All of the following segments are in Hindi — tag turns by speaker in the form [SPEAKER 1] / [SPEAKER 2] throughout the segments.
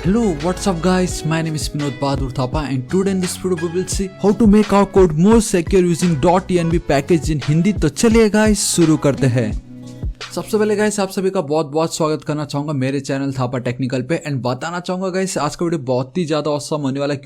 [SPEAKER 1] Hello, what's up guys? My name is Vinod Bahadur Thapa and today in this video we will see how to make our code more secure using .env package in Hindi। तो चलिए guys शुरू करते हैं। सबसे पहले गाइस आप सभी का बहुत बहुत स्वागत करना चाहूंगा मेरे चैनल थापा टेक्निकल पे एंड बताना चाहूंगा गाइस आज का वीडियो बहुत ही ज्यादा ऑसम होने वाला है।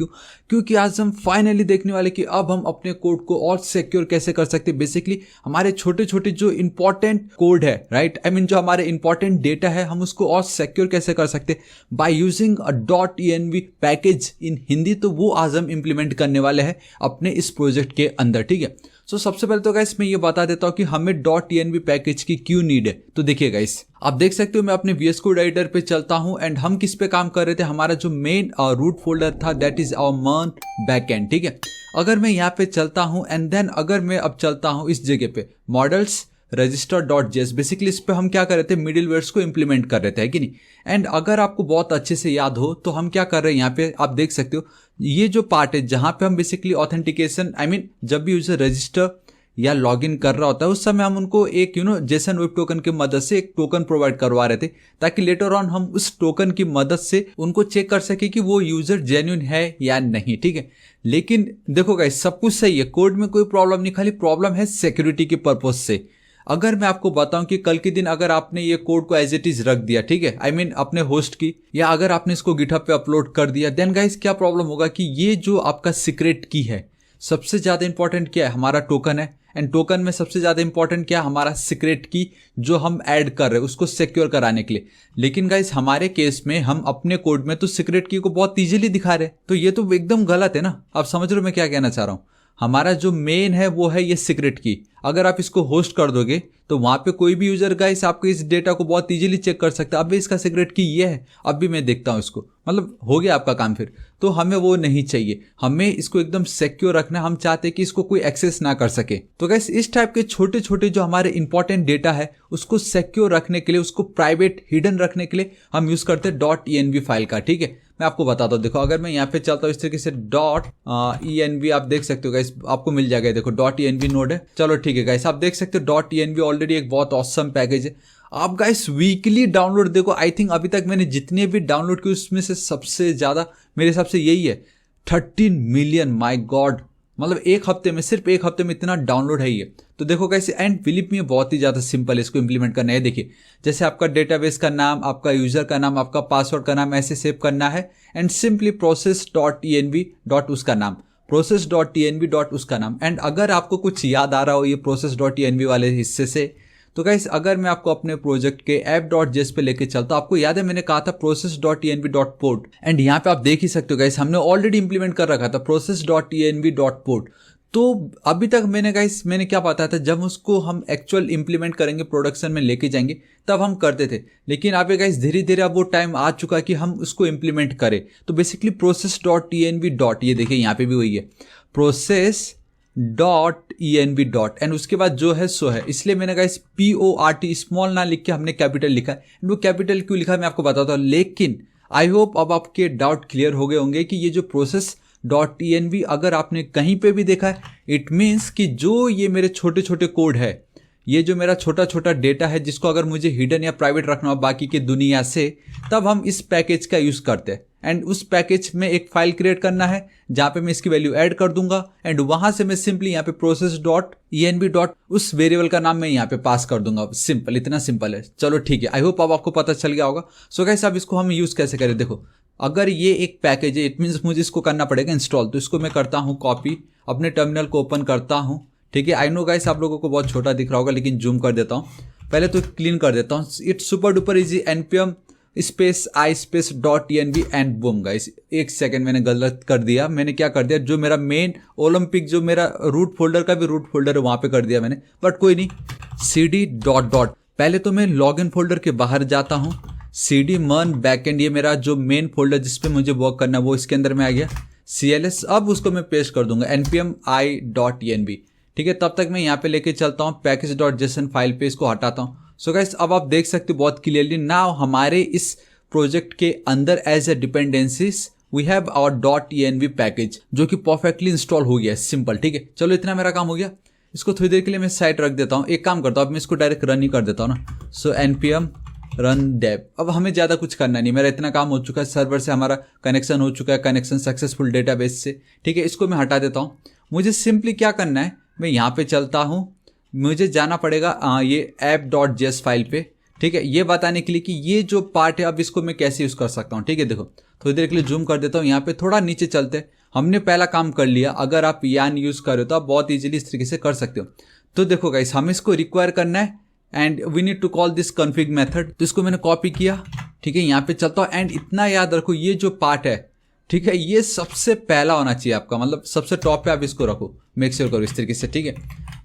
[SPEAKER 1] क्योंकि आज हम फाइनली देखने वाले कि अब हम अपने कोड को और सिक्योर कैसे कर सकते हैं। बेसिकली हमारे छोटे छोटे जो इंपॉर्टेंट कोड है राइट, आई मीन जो हमारे इंपॉर्टेंट डेटा है हम उसको और सिक्योर कैसे कर सकते हैं by using a .env package इन हिंदी। तो वो आज हम इंप्लीमेंट करने वाले हैं अपने इस प्रोजेक्ट के अंदर, ठीक है। सो सबसे पहले तो गाइस मैं ये बता देता हूँ कि हमें .env पैकेज की क्यों नीड है। तो देखिए गाइस आप देख सकते हो मैं अपने VS कोड एडिटर पे चलता हूँ एंड हम किस पे काम कर रहे थे। हमारा जो मेन रूट फोल्डर था दैट इज आवर मन बैकएंड, ठीक है। अगर मैं यहाँ पे चलता हूँ एंड देन अगर मैं अब चलता हूँ इस जगह पे मॉडल्स register.js, बेसिकली इस पे हम क्या कर रहे थे, मिडिलवेयर्स को इंप्लीमेंट कर रहे थे, है कि नहीं। एंड अगर आपको बहुत अच्छे से याद हो तो हम क्या कर रहे हैं, यहाँ पे आप देख सकते हो ये जो पार्ट है जहां पे हम बेसिकली ऑथेंटिकेशन आई मीन जब भी यूजर रजिस्टर या लॉगिन कर रहा होता है उस समय हम उनको एक जेसन वेब टोकन की मदद से एक टोकन प्रोवाइड करवा रहे थे ताकि लेटर ऑन हम उस टोकन की मदद से उनको चेक कर सके कि वो यूजर जेन्युइन है या नहीं, ठीक है। लेकिन देखो गाइस सब कुछ सही है, कोड में कोई प्रॉब्लम नहीं, खाली प्रॉब्लम है सिक्योरिटी के पर्पज से। अगर मैं आपको बताऊं कि कल के दिन अगर आपने ये कोड को एज इट इज रख दिया, ठीक है, आई मीन अपने होस्ट की, या अगर आपने इसको गिटहब पे अपलोड कर दिया, देन गाइस क्या प्रॉब्लम होगा कि ये जो आपका सीक्रेट की है सबसे ज्यादा इंपॉर्टेंट क्या है, हमारा टोकन है। एंड टोकन में सबसे ज्यादा इंपॉर्टेंट क्या है, हमारा सीक्रेट की जो हम ऐड कर रहे हैं उसको सिक्योर कराने के लिए। लेकिन गाइस हमारे केस में हम अपने कोड में तो सीक्रेट की को बहुत इजीली दिखा रहे हैं, तो ये तो एकदम गलत है ना। आप समझ रहे हो मैं क्या कहना चाह रहा हूं। हमारा जो मेन है वो है ये सीक्रेट की। अगर आप इसको होस्ट कर दोगे तो वहां पे कोई भी यूजर गाइस आपके इस डेटा को बहुत इजीली चेक कर सकता है। अब इसका सीक्रेट की ये है, अब भी मैं देखता हूं इसको, मतलब हो गया आपका काम फिर। तो हमें वो नहीं चाहिए, हमें इसको एकदम सिक्योर रखना। हम चाहते हैं कि इसको कोई एक्सेस ना कर सके। तो गाइस इस टाइप के छोटे छोटे जो हमारे इंपॉर्टेंट डेटा है उसको सिक्योर रखने के लिए, उसको प्राइवेट हिडन रखने के लिए हम यूज करते हैं .env फाइल का, ठीक है। मैं आपको बताता हूँ, देखो अगर मैं यहाँ पे चलता हूँ इस तरीके से .env आप देख सकते हो गाइस, आपको मिल जाएगा। देखो .env नोड है, चलो ठीक है गाइस, आप देख सकते हो .env ऑलरेडी एक बहुत ऑसम पैकेज है। आप गाइस वीकली डाउनलोड देखो, आई थिंक अभी तक मैंने जितने भी डाउनलोड किए उसमें से सबसे ज्यादा मेरे हिसाब से यही है 13 मिलियन। माई गॉड, मतलब एक हफ्ते में, सिर्फ एक हफ्ते में इतना डाउनलोड है ये। तो देखो कैसे, एंड बिलीव मी बहुत ही ज्यादा सिंपल है इसको इंप्लीमेंट करना है। देखिए जैसे आपका डेटाबेस का नाम, आपका यूजर का नाम, आपका पासवर्ड का नाम ऐसे सेव करना है एंड सिंपली process.env उसका नाम, process.env उसका नाम। एंड अगर आपको कुछ याद आ रहा हो ये process.env वाले हिस्से से, तो गाइस अगर मैं आपको अपने प्रोजेक्ट के app.js पे लेके चलता, आपको याद है मैंने कहा था process.env.port, एंड यहाँ पे आप देख ही सकते हो गाइस हमने ऑलरेडी इंप्लीमेंट कर रखा था process.env.port। तो अभी तक मैंने क्या पता था, जब उसको हम एक्चुअल इंप्लीमेंट करेंगे, प्रोडक्शन में लेके जाएंगे तब हम करते थे। लेकिन आप गाइस धीरे धीरे अब वो टाइम आ चुका कि हम उसको इंप्लीमेंट करें। तो बेसिकली process.env. ये देखिए यहाँ पे भी वही है process.env. एंड उसके बाद जो है सो है, इसलिए मैंने गाइस PORT स्मॉल ना लिख के हमने कैपिटल लिखा है। वो कैपिटल क्यों लिखा है मैं आपको बताता हूँ। लेकिन आई होप अब आपके डाउट क्लियर हो गए होंगे कि ये जो process.env अगर आपने कहीं पे भी देखा है, इट मीन्स कि जो ये मेरे छोटे छोटे कोड है, ये जो मेरा छोटा छोटा डेटा है जिसको अगर मुझे हिडन या प्राइवेट रखना हो बाकी की दुनिया से, तब हम इस पैकेज का यूज करते हैं। एंड उस पैकेज में एक फाइल क्रिएट करना है जहां पे मैं इसकी वैल्यू ऐड कर दूंगा एंड वहां से मैं सिंपली यहाँ पे process.env. उस वेरिएबल का नाम मैं यहाँ पे पास कर दूंगा। सिंपल, इतना सिंपल है। चलो ठीक है, आई होप अब आपको पता चल गया होगा। सो गाइस अब इसको हम यूज कैसे करें, देखो अगर ये एक पैकेज है इट मीन्स मुझे इसको करना पड़ेगा इंस्टॉल। तो इसको मैं करता हूँ कॉपी, अपने टर्मिनल को ओपन करता हूँ, ठीक है। आई नो गाइस आप लोगों को बहुत छोटा दिख रहा होगा लेकिन जूम कर देता हूँ, पहले तो क्लीन कर देता हूँ। It's super duper easy, npm space i space .env and boom. Guys एक सेकंड मैंने गलत कर दिया, मैंने क्या कर दिया, जो मेरा मेन ओलंपिक जो मेरा रूट फोल्डर का भी रूट फोल्डर है वहां पे कर दिया मैंने, बट कोई नहीं। cd डॉट पहले तो मैं लॉगिन फोल्डर के बाहर जाता हूँ, cd मन बैकएंड, ये मेरा जो मेन फोल्डर जिसपे मुझे वर्क करना है वो इसके अंदर में आ गया। cls अब उसको मैं पेस्ट कर दूंगा npm i.env, ठीक है। तब तक मैं यहाँ पे लेके चलता हूँ package.json फाइल पे, इसको हटाता हूँ। सो गाइस अब आप देख सकते हो बहुत क्लियरली नाउ हमारे इस प्रोजेक्ट के अंदर as a dependencies we have our .env package जो कि परफेक्टली इंस्टॉल हो गया है। सिंपल, ठीक है। चलो इतना मेरा काम हो गया। इसको थोड़ी देर के लिए मैं साइड रख देता हूँ। एक काम करता हूँ, अब मैं इसको डायरेक्ट रन ही कर देता हूँ ना। सो npm रन डेव। अब हमें ज़्यादा कुछ करना नहीं, मेरा इतना काम हो चुका है, सर्वर से हमारा कनेक्शन हो चुका है, कनेक्शन सक्सेसफुल डेटाबेस से, ठीक है। इसको मैं हटा देता हूँ। मुझे सिंपली क्या करना है, मैं यहाँ पे चलता हूँ, मुझे जाना पड़ेगा ये app.js फाइल पे, ठीक है, ये बताने के लिए कि ये जो पार्ट है अब इसको मैं कैसे यूज़ कर सकता हूँ, ठीक है। देखो थोड़ी देर के लिए जूम कर देता हूँ, यहाँ पे थोड़ा नीचे चलते हैं। हमने पहला काम कर लिया। अगर आप यान यूज़ कर रहे हो तो आप बहुत ईजिली इस तरीके से कर सकते हो। तो देखो गाइस, हमें इसको रिक्वायर करना है and we need to call this config method. तो इसको मैंने कॉपी किया, ठीक है, यहाँ पे चलता हूँ। एंड इतना याद रखो, ये जो पार्ट है, ठीक है, ये सबसे पहला होना चाहिए आपका, मतलब सबसे टॉप पे आप इसको रखो, मेक श्योर करो इस तरीके से, ठीक है।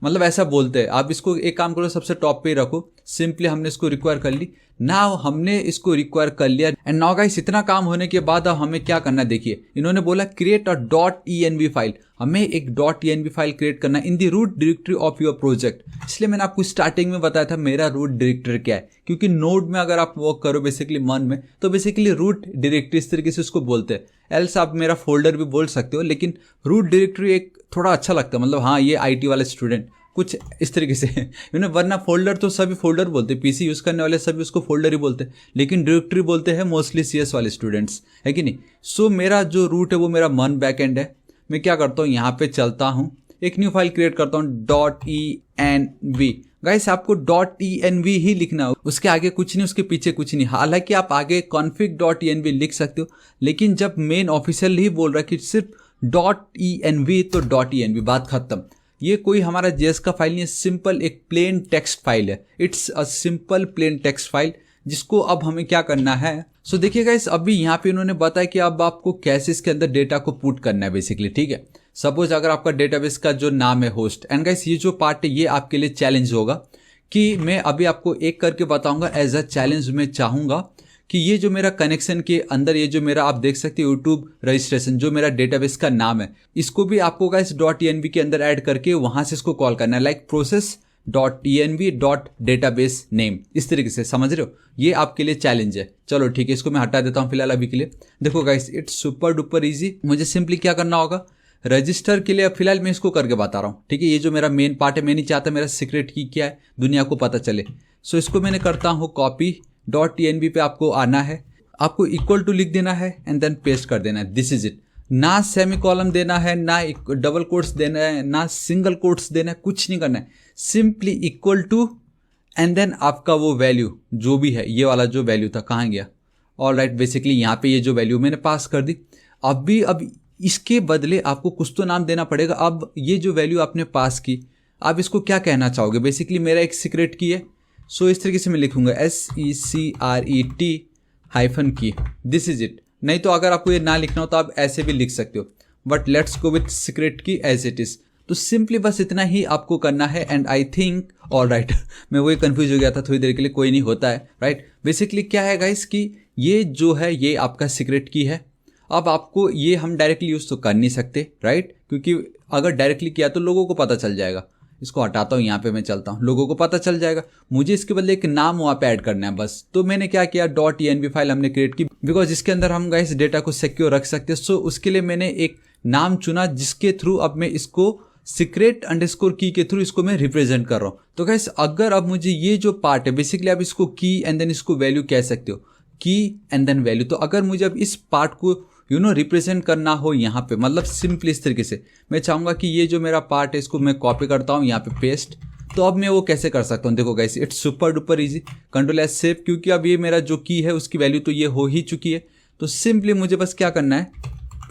[SPEAKER 1] मतलब ऐसा बोलते हैं, आप इसको एक काम करो, सबसे टॉप पे ही रखो। सिंपली हमने इसको रिक्वायर कर ली। नाउ हमने इसको रिक्वायर कर लिया एंड नाउ गाइस, इतना काम होने के बाद अब हमें क्या करना है, देखिए इन्होंने बोला क्रिएट अ .env फाइल। हमें एक .env फाइल क्रिएट करना है in the root directory of your project. इसलिए मैंने आपको स्टार्टिंग में बताया था मेरा रूट डायरेक्टरी क्या है, क्योंकि नोड में अगर आप वर्क करो बेसिकली मन में, तो बेसिकली रूट डायरेक्टरी इस तरीके से उसको बोलते हैं। एल्स आप मेरा फोल्डर भी बोल सकते हो, लेकिन रूट डायरेक्टरी एक थोड़ा अच्छा लगता है, मतलब हाँ ये IT वाले स्टूडेंट कुछ इस तरीके से वरना फोल्डर तो सभी फोल्डर बोलते हैं, PC यूज़ करने वाले सभी उसको फोल्डर ही बोलते हैं, लेकिन डायरेक्टरी बोलते हैं मोस्टली CS वाले स्टूडेंट्स, है कि नहीं। सो मेरा जो रूट है वो मेरा मन बैकएंड है। मैं क्या करता हूँ, यहाँ पे चलता हूँ, एक न्यू फाइल क्रिएट करता हूँ .env। गाइस आपको .env ही लिखना हो, उसके आगे कुछ नहीं, उसके पीछे कुछ नहीं। हालांकि आप आगे config.env लिख सकते हो, लेकिन जब मेन ऑफिशियल ही बोल रहा है कि सिर्फ .env तो .env, बात खत्म। ये कोई हमारा JS का फाइल नहीं है, सिंपल एक प्लेन टेक्स्ट फाइल है। It's a simple plain text file, जिसको अब हमें क्या करना है। सो देखिए गाइस, अभी यहाँ पे इन्होंने बताया कि अब आपको कैसे इसके अंदर डेटा को पुट करना है बेसिकली, ठीक है। सपोज अगर आपका डेटाबेस का जो नाम है होस्ट, एंड गाइस ये जो पार्ट है ये आपके लिए चैलेंज होगा कि मैं अभी आपको एक करके बताऊंगा। एज अ चैलेंज मैं चाहूंगा कि ये जो मेरा कनेक्शन के अंदर, ये जो मेरा आप देख सकते हो यूट्यूब रजिस्ट्रेशन, जो मेरा डेटाबेस का नाम है, इसको भी आपको गाइस .env के अंदर ऐड करके वहां से इसको कॉल करना है, लाइक process.env.database name, इस तरीके से, समझ रहे हो। ये आपके लिए चैलेंज है। चलो ठीक है, इसको मैं हटा देता हूँ फिलहाल अभी के लिए। देखो guys, it's super duper easy. मुझे सिंपली क्या करना होगा, रजिस्टर के लिए फिलहाल मैं इसको करके बता रहा हूँ, ठीक है। ये जो मेरा मेन पार्ट है, मैं नहीं चाहता मेरा सीक्रेट की क्या है दुनिया को पता चले। सो इसको मैंने करता हूँ कॉपी, .env पे आपको आना है, आपको इक्वल टू लिख देना है एंड देन पेस्ट कर देना है। This is it. ना सेमी कॉलम देना है, ना डबल कोट्स देना है, ना सिंगल कोट्स देना है, कुछ नहीं करना है। Simply equal to and then आपका वो वैल्यू जो भी है, ये वाला जो वैल्यू था कहाँ गया, ऑल राइट। बेसिकली यहाँ पे ये जो वैल्यू मैंने पास कर दी। अब इसके बदले आपको कुछ तो नाम देना पड़ेगा। अब ये जो वैल्यू आपने पास की, आप इसको क्या कहना चाहोगे। बेसिकली मेरा एक सीक्रेट की है, सो इस तरीके से मैं लिखूंगा SECRET-की, दिस इज इट। नहीं तो अगर आपको ये ना लिखना हो तो आप ऐसे भी लिख सकते हो, but let's go with secret की एज इट इज। तो सिंपली बस इतना ही आपको करना है and I think all right. मैं वही कंफ्यूज हो गया था थोड़ी देर के लिए, कोई नहीं होता है, राइट। बेसिकली क्या है गाइस कि ये जो है ये आपका सीक्रेट की है। अब आपको ये हम डायरेक्टली यूज़ तो कर नहीं सकते, राइट, क्योंकि अगर डायरेक्टली किया तो लोगों को पता चल जाएगा। इसको हटाता हूँ, यहाँ पे मैं चलता हूँ, लोगों को पता चल जाएगा। मुझे इसके बदले एक नाम वहाँ पे ऐड करना है बस। तो मैंने क्या किया, .env फाइल हमने क्रिएट की, बिकॉज इसके अंदर हम गाइस डेटा को सिक्योर रख सकते हैं। सो उसके लिए मैंने एक नाम चुना, जिसके थ्रू अब मैं इसको secret_ की के थ्रू इसको मैं रिप्रेजेंट कर रहा हूँ। तो गाइस अगर अब मुझे ये जो पार्ट है, बेसिकली आप इसको की एंड देन इसको वैल्यू कह सकते हो, की एंड देन वैल्यू। तो अगर मुझे अब इस पार्ट को रिप्रेजेंट करना हो यहाँ पे, मतलब सिंपली इस तरीके से, मैं चाहूंगा कि ये जो मेरा पार्ट है इसको मैं कॉपी करता हूँ यहाँ पे पेस्ट। तो अब मैं वो कैसे कर सकता हूँ, देखो guys, it's super duper easy. Ctrl+S save, क्योंकि अब ये मेरा जो की है उसकी वैल्यू तो ये हो ही चुकी है। तो सिंपली मुझे बस क्या करना है,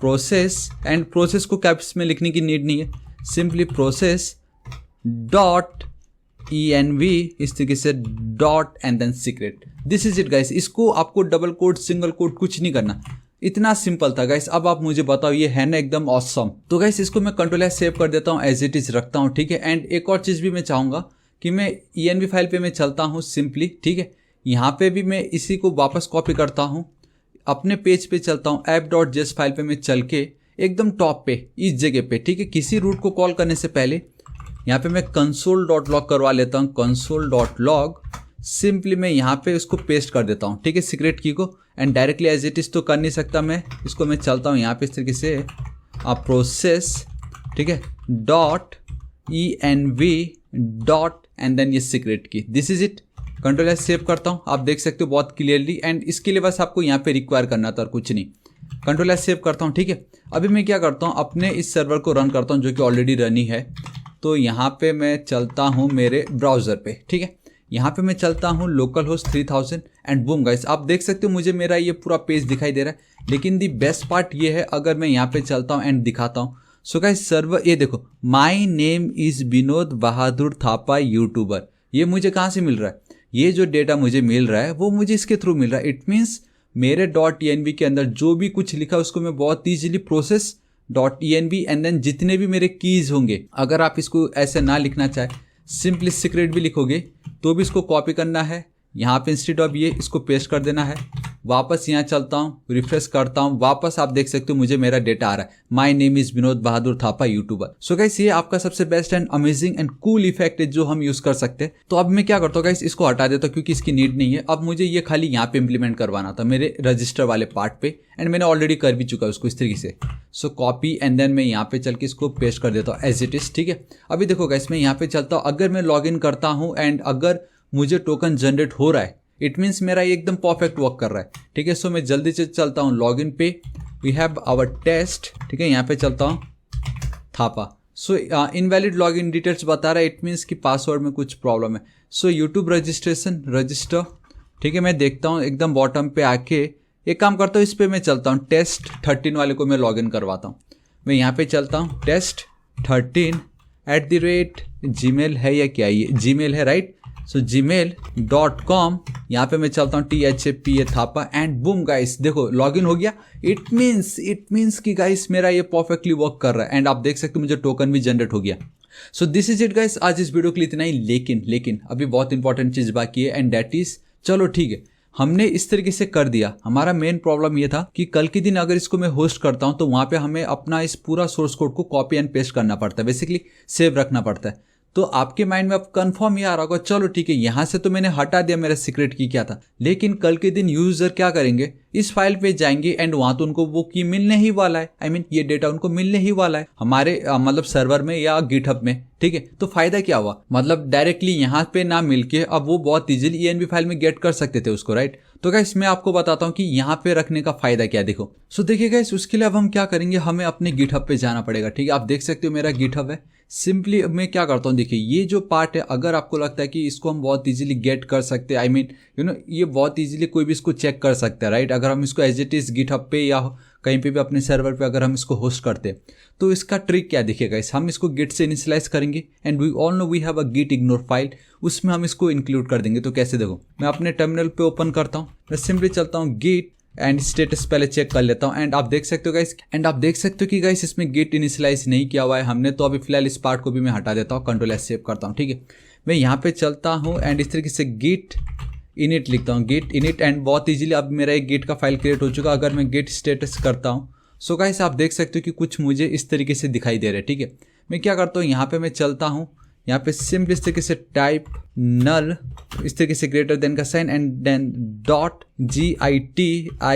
[SPEAKER 1] प्रोसेस, एंड प्रोसेस को कैप्स में लिखने की नीड नहीं है, सिंपली process.env इस तरीके से dot and then secret, this is it guys. इसको आपको डबल कोट सिंगल कोट कुछ नहीं करना, इतना सिंपल था गाइस। अब आप मुझे बताओ, ये है ना एकदम ऑसम। तो गाइस इसको मैं Ctrl+S सेव कर देता हूँ, एज इट इज रखता हूँ, ठीक है। एंड एक और चीज़ भी मैं चाहूँगा कि मैं env फाइल पे मैं चलता हूँ सिंपली, ठीक है। यहाँ पे भी मैं इसी को वापस कॉपी करता हूँ, अपने पेज पे चलता हूँ, app.js फाइल पे मैं चल के एकदम टॉप पे इस जगह पे, ठीक है। किसी रूट को कॉल करने से पहले यहाँ पे मैं console.log करवा लेता हूँ, console.log। सिंपली मैं यहाँ पे इसको पेस्ट कर देता हूँ, ठीक है, सीक्रेट की को। And directly as it is तो कर नहीं सकता मैं, इसको मैं चलता हूँ यहाँ पे इस तरीके से, प्रोसेस, ठीक है, .env डॉट एंड देन ये सीक्रेट की, this is it. Control S save करता हूँ, आप देख सकते हो बहुत क्लियरली। एंड इसके लिए बस आपको यहाँ पे रिक्वायर करना था और कुछ नहीं। कंट्रोल एस सेव करता हूँ, ठीक है। अभी मैं क्या करता हूँ, अपने इस सर्वर को रन करता हूँ जो कि ऑलरेडी रनी है। तो यहाँ पे मैं चलता हूँ मेरे ब्राउज़र पे, ठीक है। यहाँ पे मैं चलता हूँ local host 3000 and boom guys, आप देख सकते हो मुझे मेरा ये पूरा पेज दिखाई दे रहा है। लेकिन दी बेस्ट पार्ट ये है, अगर मैं यहाँ पे चलता हूँ एंड दिखाता हूँ, सो गाइस सर्वर ये देखो, my name is Vinod Bahadur Thapa YouTuber. ये मुझे कहाँ से मिल रहा है? ये जो डेटा मुझे मिल रहा है वो मुझे इसके थ्रू मिल रहा है। इट मीन्स मेरे .env के अंदर जो भी कुछ लिखा है उसको मैं बहुत easily process .env and then जितने भी मेरे कीज होंगे, अगर आप इसको ऐसे ना लिखना चाहे, सिंपली सीक्रेट भी लिखोगे तो भी इसको कॉपी करना है, यहाँ पे इंस्टेड ऑफ ये इसको पेस्ट कर देना है। वापस यहाँ चलता हूँ, रिफ्रेश करता हूँ, वापस आप देख सकते हो मुझे मेरा डेटा आ रहा है, my name is Vinod Bahadur Thapa YouTuber. So guys ये आपका सबसे best and amazing and cool effect है जो हम यूज कर सकते हैं। तो अब मैं क्या करता हूँ गाइस, इसको हटा देता हूँ क्योंकि इसकी नीड नहीं है। अब मुझे ये खाली यहाँ पे इंप्लीमेंट करवाना था मेरे रजिस्टर वाले पार्ट पे, एंड मैंने ऑलरेडी कर भी चुका है उसको इस तरीके से। सो कॉपी एंड देन मैं यहाँ पे चल के इसको पेस्ट कर देता हूँ एज इट इज, ठीक है। अभी देखो गाइस मैं यहाँ पे चलता हूँ, अगर मैं लॉग इन करता हूँ एंड अगर मुझे टोकन जनरेट हो रहा है, इट मीन्स मेरा ये एकदम परफेक्ट वर्क कर रहा है, ठीक है। सो मैं जल्दी से चलता हूँ लॉग इन पे, वी हैव आवर टेस्ट, ठीक है। यहाँ पे चलता हूँ थापा। सो इनवैलिड लॉग इन डिटेल्स बता रहा है, इट मीन्स कि पासवर्ड में कुछ प्रॉब्लम है। सो यूट्यूब रजिस्ट्रेशन रजिस्टर, ठीक है। मैं देखता हूँ एकदम बॉटम पे आके, एक काम करता हूँ इस पर मैं चलता हूँ, टेस्ट 13 वाले को मैं लॉग इन करवाता हूँ। मैं यहाँ पे चलता हूँ टेस्ट 13 @gmail है या क्या, ये जीमेल है राइट। सो gmail.com, यहाँ पे मैं चलता हूँ THAPA Thapa and boom guys देखो लॉगिन हो गया। इट मीन्स कि गाइस मेरा ये परफेक्टली वर्क कर रहा है एंड आप देख सकते हो मुझे टोकन भी जनरेट हो गया। So this is it guys, आज इस वीडियो के लिए इतना ही। लेकिन अभी बहुत इंपॉर्टेंट चीज़ बाकी है एंड दैट इज, चलो ठीक है हमने इस तरीके से कर दिया। हमारा मेन प्रॉब्लम ये था कि कल के दिन अगर इसको मैं होस्ट करता हूँ तो वहाँ पे हमें अपना इस पूरा सोर्स कोड को कॉपी एंड पेस्ट करना पड़ता है, बेसिकली सेव रखना पड़ता है। तो आपके माइंड में अब कंफर्म ये आ रहा होगा, चलो ठीक है यहाँ से तो मैंने हटा दिया मेरा सीक्रेट की क्या था, लेकिन कल के दिन यूजर क्या करेंगे, इस फाइल पे जाएंगे एंड वहां तो उनको वो की मिलने ही वाला है, आई मीन ये डेटा उनको मिलने ही वाला है हमारे मतलब सर्वर में या गिटहब में, ठीक है। तो फायदा क्या हुआ, मतलब डायरेक्टली यहाँ पे ना मिलके अब वो बहुत इजीली ENB फाइल में गेट कर सकते थे उसको, राइट। तो गाइस मैं आपको बताता हूँ कि यहाँ पे रखने का फायदा क्या, देखो। सो देखिए गाइस उसके लिए अब हम क्या करेंगे, हमें अपने गिटहब पे जाना पड़ेगा, ठीक है। आप देख सकते हो मेरा गिटहब है। सिंपली मैं क्या करता हूँ, देखिए ये जो पार्ट है अगर आपको लगता है कि इसको हम बहुत इजीली गेट कर सकते हैं, आई मीन ये बहुत इजीली कोई भी इसको चेक कर सकता है, राइट। अगर हम इसको एज इट इज गिटहब पे या कहीं पे भी अपने सर्वर पे अगर हम इसको होस्ट करते हैं तो इसका ट्रिक क्या दिखेगा, इस हम इसको गिट से इनिशियलाइज करेंगे and we all know we have a git ignore file, उसमें हम इसको इंक्लूड कर देंगे। तो कैसे, देखो मैं अपने टर्मिनल पे ओपन करता हूँ, मैं सिंपली चलता हूँ गिट एंड स्टेटस पहले चेक कर लेता हूँ एंड आप देख सकते हो गाइस, एंड आप देख सकते हो कि गाइस इसमें गिट इनिशियलाइज नहीं किया हुआ है हमने। तो अभी फिलहाल इस पार्ट को भी मैं हटा देता हूँ, कंट्रोल एस सेव करता हूँ, ठीक है। मैं यहाँ पे चलता हूँ एंड इस तरीके से गिट इनिट लिखता हूँ, गिट इनिट, एंड बहुत इजीली अब मेरा एक गिट का फाइल क्रिएट हो चुका। अगर मैं गिट स्टेटस करता हूँ सो गाइस आप देख सकते हो कि कुछ मुझे इस तरीके से दिखाई दे रहा है, ठीक है। मैं क्या करता हूँ, यहाँ पे मैं चलता हूँ, यहाँ पे सिंपल इस तरीके से टाइप नल, इस तरीके से ग्रेटर देन का sign and then .GITIGNORE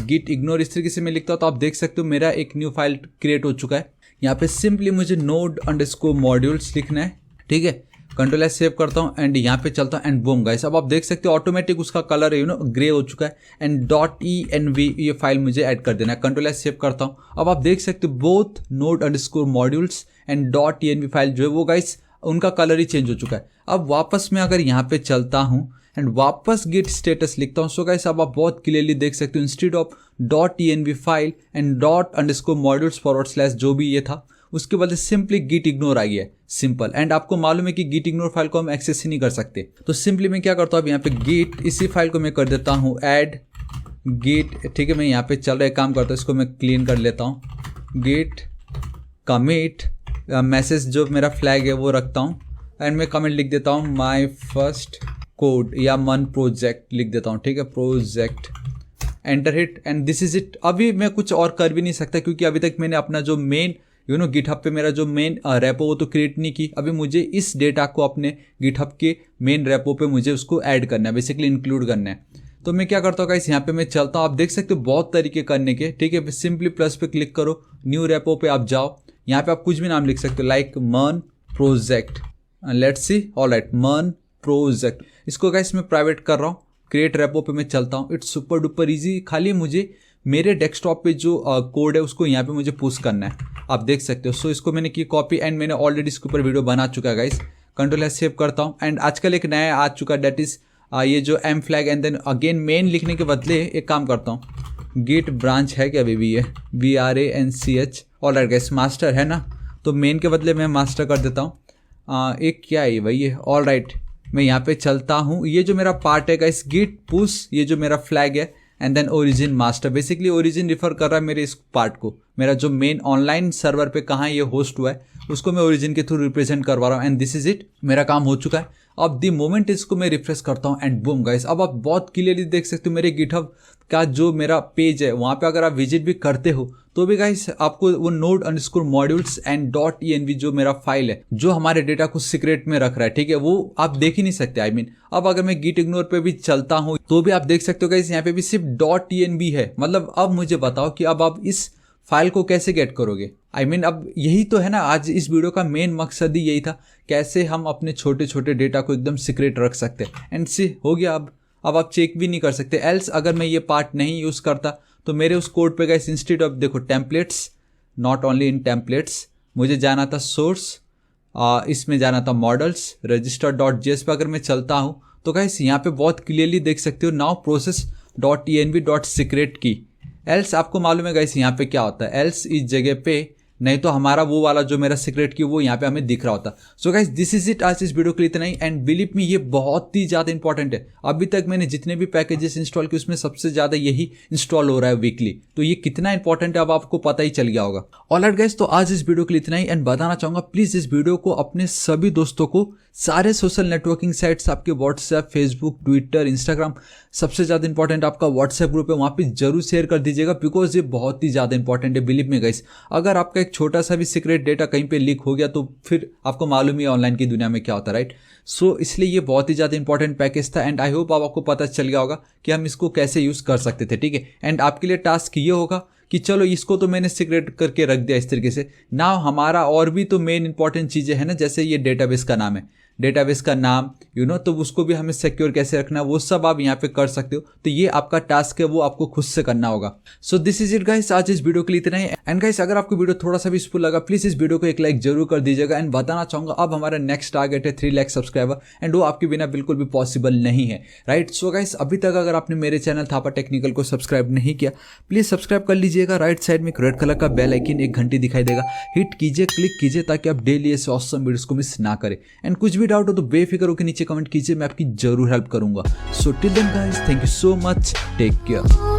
[SPEAKER 1] git ignore, इस तरीके से मैं लिखता हूँ। तो आप देख सकते हो मेरा एक न्यू फाइल क्रिएट हो चुका है। यहाँ पे सिंपली मुझे node_modules लिखना है, ठीक है। कंट्रोल एस सेव करता हूँ एंड यहाँ पे चलता हूँ एंड बूम गाइस अब आप देख सकते हो ऑटोमेटिक उसका कलर है ग्रे हो चुका है एंड .env ये फाइल मुझे ऐड कर देना है। कंट्रोल एस सेव करता हूँ, अब आप देख सकते हो both node_modules and .env file जो है वो गाइस उनका कलर ही चेंज हो चुका है। अब वापस मैं अगर यहाँ पे चलता हूँ एंड वापस गिट स्टेटस लिखता हूँ, सो गाइस अब आप बहुत क्लियरली देख सकते हो instead of .env file and ._modules/ जो भी ये था उसके बदले सिंपली गिट इग्नोर आ गया है, सिंपल। एंड आपको मालूम है कि गिट इग्नोर फाइल को हम एक्सेस ही नहीं कर सकते, तो सिंपली मैं क्या करता हूँ, अब यहाँ पे गिट इसी फाइल को मैं कर देता हूँ ऐड गिट, ठीक है। मैं यहाँ पे चल रहा है काम करता हूँ, इसको मैं क्लीन कर लेता हूँ, गिट कमिट मैसेज जो मेरा फ्लैग है वो रखता हूँ एंड मैं कमेंट लिख देता हूँ माई फर्स्ट कोड या मन प्रोजेक्ट लिख देता हूँ, ठीक है, project, enter hit and this is it. अभी मैं कुछ और कर भी नहीं सकता क्योंकि अभी तक मैंने अपना जो मेन गिटहब पे मेरा जो मेन रेपो वो तो क्रिएट नहीं की। अभी मुझे इस डेटा को अपने गिटहब के मेन रेपो पे मुझे उसको ऐड करना है, बेसिकली इंक्लूड करना है। तो मैं क्या करता हूँ गाइस, यहाँ पे मैं चलता हूँ, आप देख सकते हो बहुत तरीके करने के, ठीक है। सिंपली प्लस पे क्लिक करो, न्यू रेपो पे आप जाओ, यहाँ पे आप कुछ भी नाम लिख सकते हो लाइक मन प्रोजेक्ट, लेट्स सी, ऑलराइट मन प्रोजेक्ट। इसको गाइस मैं प्राइवेट कर रहा हूँ, क्रिएट रेपो पे मैं चलता हूँ। इट्स सुपर डुपर ईजी, खाली मुझे मेरे डेस्कटॉप पे जो कोड है उसको यहाँ पे मुझे पुश करना है, आप देख सकते हो। सो इसको मैंने की कॉपी एंड मैंने ऑलरेडी इसके ऊपर वीडियो बना चुका है गाइस। कंट्रोल एस सेव करता हूँ एंड आजकल एक नया आ चुका डेट इज ये जो M flag and then again main लिखने के बदले एक काम करता हूँ, गिट ब्रांच है क्या अभी भी ये BRANCH। ऑलराइट गाइस, मास्टर है ना, तो मेन के बदले मैं मास्टर कर देता हूँ। एक क्या है वही है। ऑलराइट, मैं यहाँ पे चलता हूँ। ये जो मेरा पार्ट है गाइस, गिट पुश, ये जो मेरा फ्लैग है and then origin master. Basically origin refer कर रहा है मेरे इस पार्ट को, मेरा जो मेन ऑनलाइन सर्वर पे कहाँ ये होस्ट हुआ है उसको मैं ओरिजिन के थ्रू रिप्रेजेंट करवा रहा हूँ एंड दिस इज इट। मेरा काम हो चुका है। अब द मोमेंट इसको मैं रिफ्रेश करता हूँ एंड बूम गाइस, अब आप बहुत क्लियरली देख सकते हो मेरे गिटहब का जो मेरा पेज है वहाँ पे अगर आप विजिट भी करते हो तो भी गाइस आपको वो node_modules एंड .env जो मेरा फाइल है जो हमारे डेटा को सीक्रेट में रख रहा है, ठीक है, वो आप देख ही नहीं सकते। आई मीन अब अगर मैं git ignore पे भी चलता हूँ तो भी आप देख सकते हो गाइस यहाँ पे भी सिर्फ .env है। मतलब अब मुझे बताओ कि अब आप इस फाइल को कैसे गेट करोगे। आई मीन अब यही तो है ना, आज इस वीडियो का मेन मकसद ही यही था, कैसे हम अपने छोटे छोटे डेटा को एकदम सीक्रेट रख सकते हैं। एंड सी हो गया। अब आप चेक भी नहीं कर सकते। एल्स अगर मैं ये पार्ट नहीं यूज़ करता तो मेरे उस कोड पे गाइस इंस्टेड ऑफ देखो templates, not only in templates, मुझे जाना था सोर्स, इसमें जाना था मॉडल्स, register.js पे अगर मैं चलता हूँ तो गाइस यहाँ पे बहुत क्लियरली देख सकते हो नाउ प्रोसेस .env.secret की। एल्स आपको मालूम है गाइस यहाँ पे क्या होता है, एल्स इस जगह पे नहीं तो हमारा वो वाला जो मेरा सीक्रेट की वो यहाँ पे हमें दिख रहा होता। So guys this is it, आज इस वीडियो के लिए इतना ही। एंड बिलीव मी ये बहुत ही ज़्यादा इंपॉर्टेंट है। अभी तक मैंने जितने भी पैकेजेस इंस्टॉल किए उसमें सबसे ज़्यादा यही इंस्टॉल हो रहा है वीकली, तो ये कितना इंपॉर्टेंट है अब आपको पता ही चल गया होगा। ऑलराइट गाइस, तो आज इस वीडियो के लिए इतना ही। एंड बताना चाहूँगा प्लीज़ इस वीडियो को अपने सभी दोस्तों को, सारे सोशल नेटवर्किंग साइट्स, आपके व्हाट्सएप, फेसबुक, ट्विटर, इंस्टाग्राम, सबसे ज़्यादा इंपॉर्टेंट आपका व्हाट्सएप ग्रुप है, वहाँ पे जरूर शेयर कर दीजिएगा बिकॉज ये बहुत ही ज़्यादा इंपॉर्टेंट है। बिलीव मी गाइस, अगर आपका एक छोटा सा भी सीक्रेट डेटा कहीं पे लीक हो गया तो फिर आपको मालूम ही ऑनलाइन की दुनिया में क्या होता है, राइट। सो इसलिए ये बहुत ही ज़्यादा इंपॉर्टेंट पैकेज था एंड आई होप आपको पता चल गया होगा कि हम इसको कैसे यूज़ कर सकते थे, ठीक है। एंड आपके लिए टास्क ये होगा कि चलो इसको तो मैंने सीक्रेट करके रख दिया इस तरीके से, ना हमारा और भी तो मेन इंपॉर्टेंट चीज़ें हैं ना, जैसे ये डेटाबेस का नाम है, डेटाबेस का नाम तो उसको भी हमें सिक्योर कैसे रखना है वो सब आप यहाँ पे कर सकते हो। तो ये आपका टास्क है, वो आपको खुद से करना होगा। So this is it guys, आज इस वीडियो के लिए इतना ही। एंड गाइस अगर आपको वीडियो थोड़ा सा भी यूजफुल लगा प्लीज इस वीडियो को एक लाइक जरूर कर दीजिएगा। एंड बताना चाहूंगा अब हमारा नेक्स्ट टारगेट है 3 लाख सब्सक्राइबर एंड वो आपके बिना बिल्कुल भी पॉसिबल नहीं है, राइट। सो गाइस अभी तक अगर आपने मेरे चैनल थापा टेक्निकल को सब्सक्राइब नहीं किया प्लीज सब्सक्राइब कर लीजिएगा। राइट साइड में एक रेड कलर का बेल आइकन, एक घंटी दिखाई देगा, हिट कीजिए, क्लिक कीजिए ताकि आप डेली ऐसे ऑसम वीडियोस को मिस ना करें। एंड कुछ भी डाउट हो तो बेफिक्र के नीचे कमेंट कीजिए, मैं आपकी जरूर हेल्प करूंगा। So till then guys, thank you so much, take care.